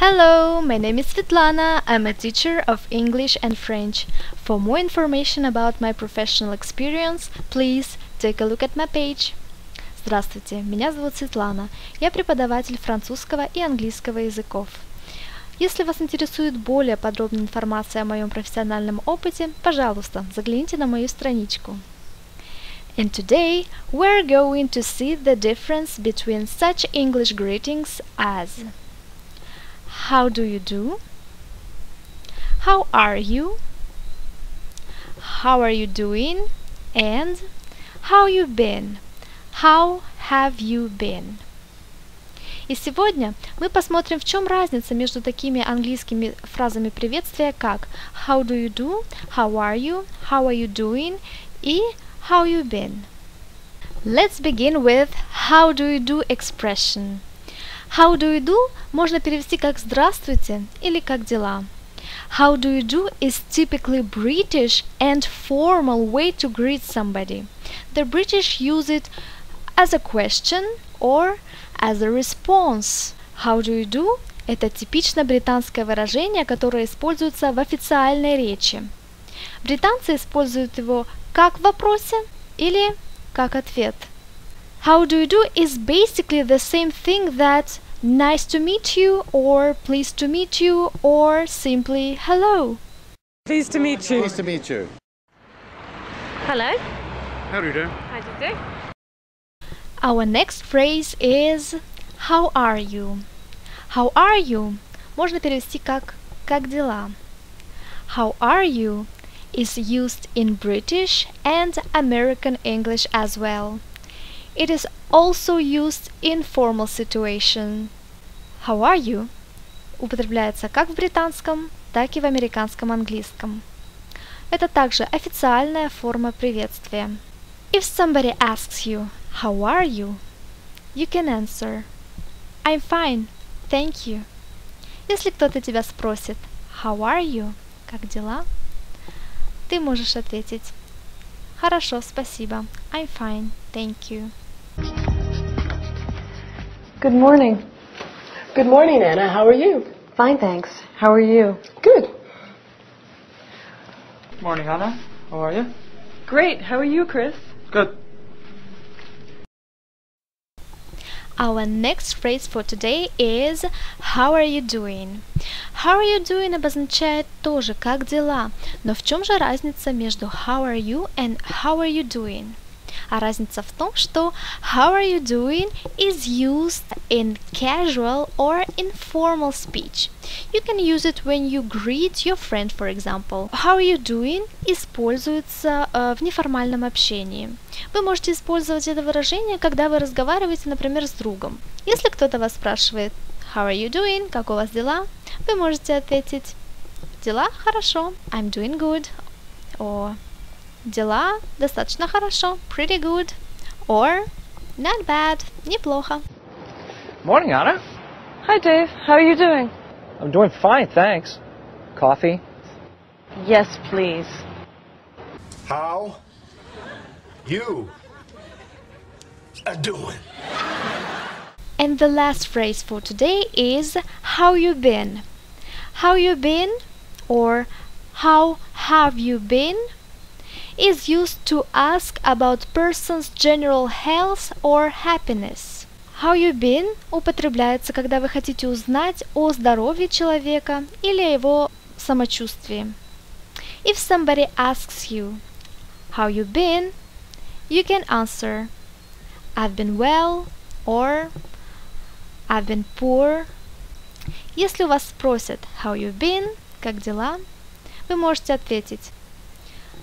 Hello, my name is Svetlana. I'm a teacher of English and French. For more information about my professional experience, please take a look at my page. Здравствуйте, меня зовут Светлана. Я преподаватель французского и английского языков. Если вас интересует более подробная информация о моем профессиональном опыте, пожалуйста, загляните на мою страничку. And today we're going to see the difference between such English greetings as How do you do? How are you? How are you doing? And how you been? How have you been? И сегодня мы посмотрим, в чем разница между такими английскими фразами приветствия, как How do you do? How are you doing? И How you been? Let's begin with How do you do expression. How do you do можно перевести как «здравствуйте» или «как дела». How do you do is typically British and formal way to greet somebody. The British use it as a question or as a response. How do you do – это типично британское выражение, которое используется в официальной речи. Британцы используют его как в вопросе или как ответ. How do you do is basically the same thing that nice to meet you or pleased to meet you or simply hello. Pleased to meet you. Pleased to meet you. Hello. How do you do? How do you do? Our next phrase is How are you? How are you можно перевести как «как дела?». How are you is used in British and American English as well. It is also used in formal situation. How are you употребляется как в британском, так и в американском английском. Это также официальная форма приветствия. If somebody asks you, how are you? You can answer, I'm fine, thank you. Если кто-то тебя спросит, how are you? Как дела? Ты можешь ответить, хорошо, спасибо, I'm fine, thank you. Good morning. Good morning, Anna. How are you? Fine, thanks. How are you? Good. Morning, Anna. How are you? Great. How are you, Chris? Good. Our next phrase for today is How are you doing? How are you doing обозначает тоже как дела, но в чем же разница между How are you and How are you doing? А разница в том, что How are you doing is used in casual or informal speech. You can use it when you greet your friend, for example. How are you doing используется в неформальном общении. Вы можете использовать это выражение, когда вы разговариваете, например, с другом. Если кто-то вас спрашивает How are you doing? Как у вас дела? Вы можете ответить дела хорошо. I'm doing good. Or дела достаточно хорошо, pretty good, or not bad, неплохо. Morning, Anna. Hi, Dave. How are you doing? I'm doing fine, thanks. Coffee? Yes, please. How you doing? And the last phrase for today is How you been? How you been or How have you been is used to ask about person's general health or happiness. How you been употребляется, когда вы хотите узнать о здоровье человека или о его самочувствии. If somebody asks you, how you been, you can answer, I've been well or I've been poor. Если у вас спросят, how you been, как дела, вы можете ответить,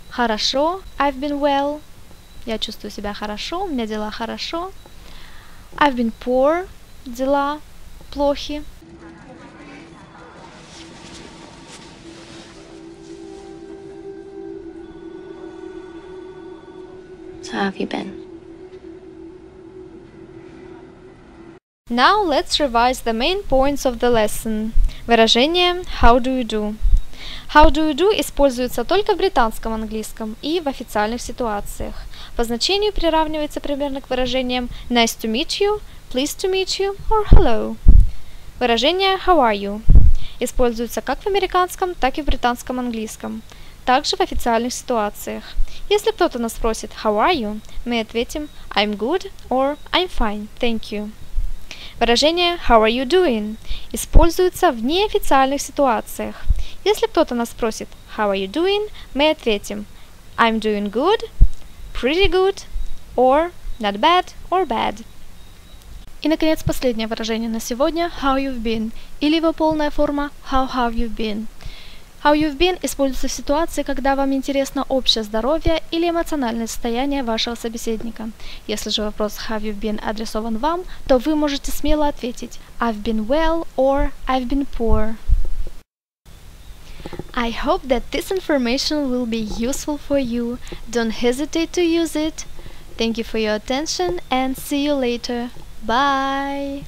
хорошо, I've been well, я чувствую себя хорошо, у меня дела хорошо. I've been poor, дела плохи. So how have you been? Now let's revise the main points of the lesson. Выражение How do you do? How do you do используется только в британском английском и в официальных ситуациях. По значению приравнивается примерно к выражениям nice to meet you, pleased to meet you or hello. Выражение how are you используется как в американском, так и в британском английском, также в официальных ситуациях. Если кто-то нас спросит how are you, мы ответим I'm good or I'm fine, thank you. Выражение how are you doing используется в неофициальных ситуациях. Если кто-то нас спросит how are you doing, мы ответим I'm doing good, pretty good, or not bad or bad. И, наконец, последнее выражение на сегодня how you've been, или его полная форма how have you been. How you've been используется в ситуации, когда вам интересно общее здоровье или эмоциональное состояние вашего собеседника. Если же вопрос have you been адресован вам, то вы можете смело ответить I've been well or I've been poor. I hope that this information will be useful for you. Don't hesitate to use it. Thank you for your attention and see you later. Bye!